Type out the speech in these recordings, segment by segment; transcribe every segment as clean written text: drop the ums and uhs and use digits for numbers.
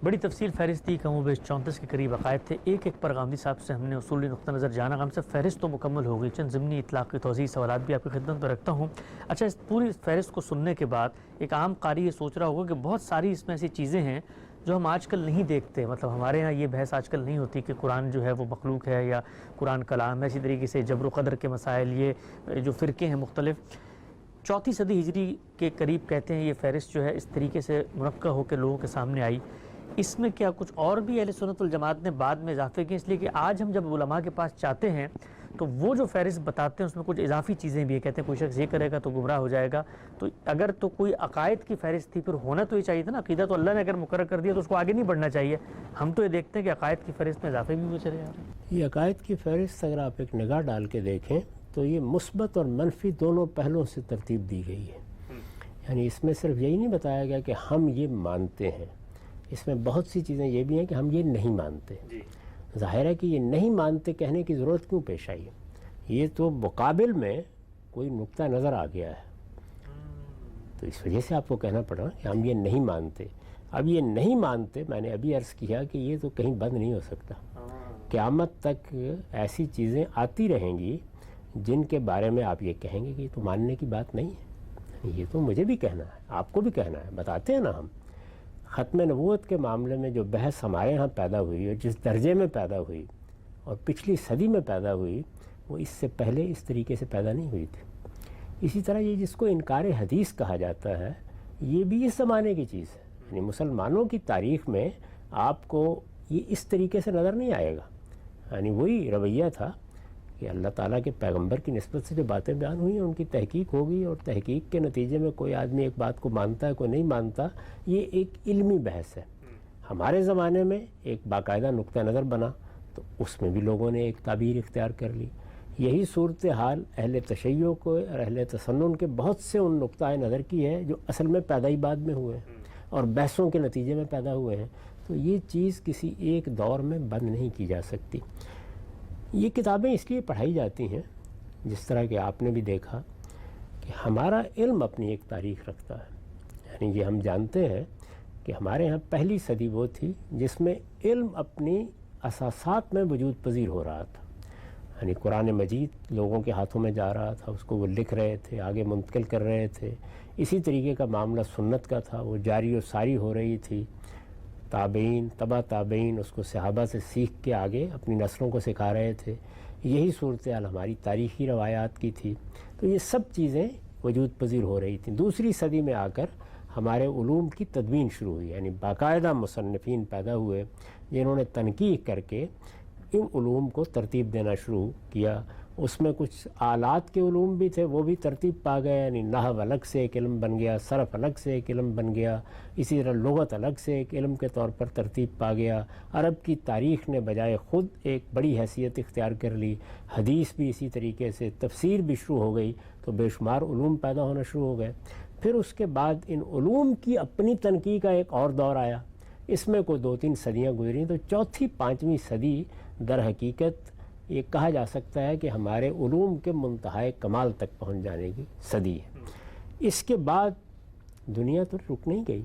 بڑی تفصیل فہرست تھی، کم و بیش 34 کے قریب عقائد تھے. ایک پر غامدی صاحب سے ہم نے اصولی نقطہ نظر جانا. غام صاحب فہرست تو مکمل ہو گئی، چند ضمنی اطلاق کی توضیح سوالات بھی آپ کی خدمت میں رکھتا ہوں. اچھا، اس پوری فہرست کو سننے کے بعد ایک عام قاری یہ سوچ رہا ہوگا کہ بہت ساری اس میں ایسی چیزیں ہیں جو ہم آج کل نہیں دیکھتے. مطلب ہمارے ہاں یہ بحث آج کل نہیں ہوتی کہ قرآن جو ہے وہ مخلوق ہے یا قرآن کلام ہے. اسی طریقے سے جبر و قدر کے مسائل، یہ جو فرقے ہیں مختلف. 4 صدی ہجری کے قریب کہتے ہیں یہ فہرست جو ہے اس طریقے سے منقع ہو کے لوگوں کے سامنے آئی. اس میں کیا کچھ اور بھی اہل سنت والجماعت نے بعد میں اضافے کیے؟ اس لیے کہ آج ہم جب علماء کے پاس چاہتے ہیں تو وہ جو فہرست بتاتے ہیں اس میں کچھ اضافی چیزیں بھی ہیں. کہتے ہیں کوئی شخص یہ کرے گا تو گمراہ ہو جائے گا. تو اگر تو کوئی عقائد کی فہرست تھی پھر ہونا تو یہ چاہیے تھا نا. عقیدہ تو اللہ نے اگر مقرر کر دیا تو اس کو آگے نہیں بڑھنا چاہیے. ہم تو یہ دیکھتے ہیں کہ عقائد کی فہرست میں اضافے بھی ہوئے چلے جا رہے ہیں. یہ عقائد کی فہرست اگر آپ ایک نگاہ ڈال کے دیکھیں تو یہ مثبت اور منفی دونوں پہلوؤں سے ترتیب دی گئی ہے. یعنی اس میں صرف یہی نہیں بتایا گیا کہ ہم یہ مانتے ہیں، اس میں بہت سی چیزیں یہ بھی ہیں کہ ہم یہ نہیں مانتے. ظاہر ہے کہ یہ نہیں مانتے کہنے کی ضرورت کیوں پیش آئی ہے؟ یہ تو مقابل میں کوئی نقطہ نظر آ گیا ہے، تو اس وجہ سے آپ کو کہنا پڑا کہ ہم یہ نہیں مانتے. اب یہ نہیں مانتے، میں نے ابھی عرض کیا کہ یہ تو کہیں بند نہیں ہو سکتا. قیامت تک ایسی چیزیں آتی رہیں گی جن کے بارے میں آپ یہ کہیں گے کہ یہ تو ماننے کی بات نہیں ہے. یہ تو مجھے بھی کہنا ہے، آپ کو بھی کہنا ہے. بتاتے ہیں نا ہم ختم نبوت کے معاملے میں جو بحث ہمارے ہاں پیدا ہوئی اور جس درجے میں پیدا ہوئی اور پچھلی صدی میں پیدا ہوئی، وہ اس سے پہلے اس طریقے سے پیدا نہیں ہوئی تھی. اسی طرح یہ جس کو انکار حدیث کہا جاتا ہے، یہ بھی اس زمانے کی چیز ہے. یعنی مسلمانوں کی تاریخ میں آپ کو یہ اس طریقے سے نظر نہیں آئے گا. یعنی وہی رویہ تھا کہ اللہ تعالیٰ کے پیغمبر کی نسبت سے جو باتیں بیان ہوئی ہیں ان کی تحقیق ہوگی، اور تحقیق کے نتیجے میں کوئی آدمی ایک بات کو مانتا ہے کوئی نہیں مانتا. یہ ایک علمی بحث ہے. ہمارے زمانے میں ایک باقاعدہ نقطہ نظر بنا تو اس میں بھی لوگوں نے ایک تعبیر اختیار کر لی. یہی صورتحال اہل تشیع کو اور اہل تسنن کے بہت سے ان نقطۂ نظر کی ہے جو اصل میں پیدا ہی بعد میں ہوئے ہیں اور بحثوں کے نتیجے میں پیدا ہوئے ہیں. تو یہ چیز کسی ایک دور میں بند نہیں کی جا سکتی. یہ کتابیں اس لیے پڑھائی جاتی ہیں، جس طرح کہ آپ نے بھی دیکھا کہ ہمارا علم اپنی ایک تاریخ رکھتا ہے. یعنی یہ ہم جانتے ہیں کہ ہمارے ہاں پہلی صدی وہ تھی جس میں علم اپنی اساسات میں وجود پذیر ہو رہا تھا. یعنی قرآن مجید لوگوں کے ہاتھوں میں جا رہا تھا، اس کو وہ لکھ رہے تھے، آگے منتقل کر رہے تھے. اسی طریقے کا معاملہ سنت کا تھا، وہ جاری و ساری ہو رہی تھی. تابعین، تبع تابعین اس کو صحابہ سے سیکھ کے آگے اپنی نسلوں کو سکھا رہے تھے. یہی صورتحال ہماری تاریخی روایات کی تھی. تو یہ سب چیزیں وجود پذیر ہو رہی تھیں. دوسری صدی میں آ کر ہمارے علوم کی تدوین شروع ہوئی. یعنی باقاعدہ مصنفین پیدا ہوئے جنہوں نے تنقیح کر کے ان علوم کو ترتیب دینا شروع کیا. اس میں کچھ آلات کے علوم بھی تھے، وہ بھی ترتیب پا گئے. یعنی نحو الگ سے ایک علم بن گیا، صرف الگ سے ایک علم بن گیا، اسی طرح لغت الگ سے ایک علم کے طور پر ترتیب پا گیا. عرب کی تاریخ نے بجائے خود ایک بڑی حیثیت اختیار کر لی. حدیث بھی اسی طریقے سے، تفسیر بھی شروع ہو گئی. تو بے شمار علوم پیدا ہونا شروع ہو گئے. پھر اس کے بعد ان علوم کی اپنی تنقیح کا ایک اور دور آیا. اس میں کوئی 2-3 صدیاں گزری. تو چوتھی 5ویں صدی در حقیقت یہ کہا جا سکتا ہے کہ ہمارے علوم کے منتہائے کمال تک پہنچ جانے کی صدی ہے. اس کے بعد دنیا تو رک نہیں گئی،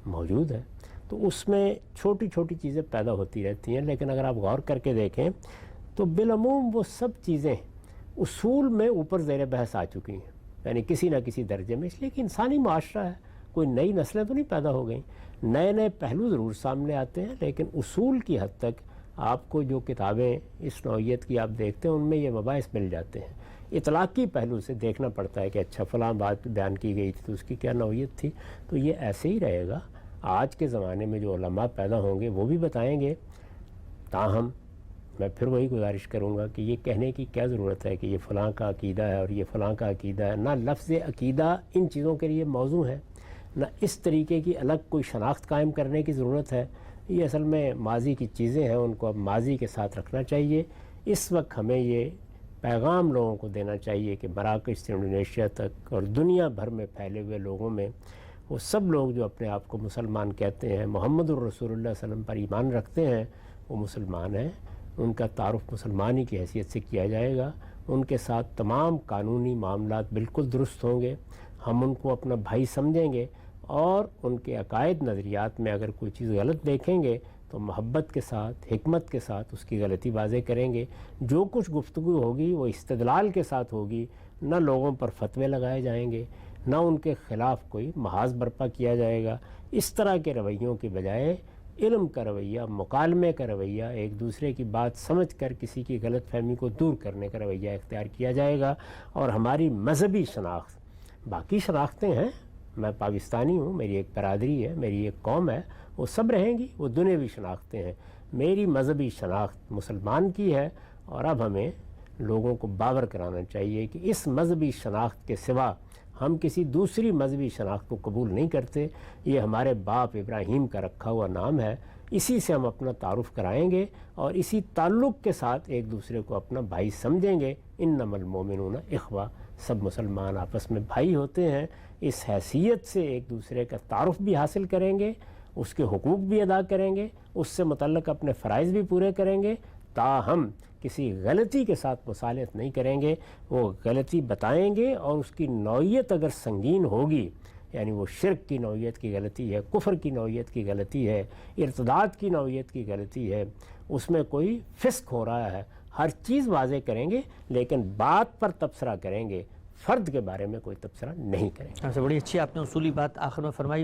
موجود ہے. تو اس میں چھوٹی چھوٹی چیزیں پیدا ہوتی رہتی ہیں. لیکن اگر آپ غور کر کے دیکھیں تو بالعموم وہ سب چیزیں اصول میں اوپر زیر بحث آ چکی ہیں. یعنی کسی نہ کسی درجے میں، اس لیے کہ انسانی معاشرہ ہے، کوئی نئی نسلیں تو نہیں پیدا ہو گئیں. نئے نئے پہلو ضرور سامنے آتے ہیں، لیکن اصول کی حد تک آپ کو جو کتابیں اس نوعیت کی آپ دیکھتے ہیں ان میں یہ مباحث مل جاتے ہیں. اطلاقی پہلو سے دیکھنا پڑتا ہے کہ اچھا فلاں بات بیان کی گئی تھی تو اس کی کیا نوعیت تھی. تو یہ ایسے ہی رہے گا. آج کے زمانے میں جو علماء پیدا ہوں گے وہ بھی بتائیں گے. تاہم میں پھر وہی گزارش کروں گا کہ یہ کہنے کی کیا ضرورت ہے کہ یہ فلاں کا عقیدہ ہے اور یہ فلاں کا عقیدہ ہے. نہ لفظ عقیدہ ان چیزوں کے لیے موضوع ہے، نہ اس طریقے کی الگ کوئی شناخت قائم کرنے کی ضرورت ہے. یہ اصل میں ماضی کی چیزیں ہیں، ان کو اب ماضی کے ساتھ رکھنا چاہیے. اس وقت ہمیں یہ پیغام لوگوں کو دینا چاہیے کہ مراکش سے انڈونیشیا تک اور دنیا بھر میں پھیلے ہوئے لوگوں میں وہ سب لوگ جو اپنے آپ کو مسلمان کہتے ہیں، محمد الرسول اللہ صلی اللہ علیہ وسلم پر ایمان رکھتے ہیں، وہ مسلمان ہیں. ان کا تعارف مسلمانی کی حیثیت سے کیا جائے گا. ان کے ساتھ تمام قانونی معاملات بالکل درست ہوں گے. ہم ان کو اپنا بھائی سمجھیں گے اور ان کے عقائد نظریات میں اگر کوئی چیز غلط دیکھیں گے تو محبت کے ساتھ، حکمت کے ساتھ اس کی غلطی واضح کریں گے. جو کچھ گفتگو ہوگی وہ استدلال کے ساتھ ہوگی، نہ لوگوں پر فتوے لگائے جائیں گے، نہ ان کے خلاف کوئی محاذ برپا کیا جائے گا. اس طرح کے رویوں کے بجائے علم کا رویہ، مکالمے کا رویہ، ایک دوسرے کی بات سمجھ کر کسی کی غلط فہمی کو دور کرنے کا رویہ اختیار کیا جائے گا. اور ہماری مذہبی شناخت، باقی شناختیں ہیں، میں پاکستانی ہوں، میری ایک برادری ہے، میری ایک قوم ہے، وہ سب رہیں گی، وہ دنیاوی شناختیں ہیں. میری مذہبی شناخت مسلمان کی ہے، اور اب ہمیں لوگوں کو باور کرانا چاہیے کہ اس مذہبی شناخت کے سوا ہم کسی دوسری مذہبی شناخت کو قبول نہیں کرتے. یہ ہمارے باپ ابراہیم کا رکھا ہوا نام ہے، اسی سے ہم اپنا تعارف کرائیں گے اور اسی تعلق کے ساتھ ایک دوسرے کو اپنا بھائی سمجھیں گے. انما المؤمنون اخوہ، سب مسلمان آپس میں بھائی ہوتے ہیں. اس حیثیت سے ایک دوسرے کا تعارف بھی حاصل کریں گے، اس کے حقوق بھی ادا کریں گے، اس سے متعلق اپنے فرائض بھی پورے کریں گے. تاہم کسی غلطی کے ساتھ مصالحت نہیں کریں گے، وہ غلطی بتائیں گے، اور اس کی نوعیت اگر سنگین ہوگی، یعنی وہ شرک کی نوعیت کی غلطی ہے، کفر کی نوعیت کی غلطی ہے، ارتداد کی نوعیت کی غلطی ہے، اس میں کوئی فسق ہو رہا ہے، ہر چیز واضح کریں گے، لیکن بات پر تبصرہ کریں گے، فرد کے بارے میں کوئی تبصرہ نہیں کریں گے. بڑی اچھی آپ نے اصولی بات آخر میں فرمائی.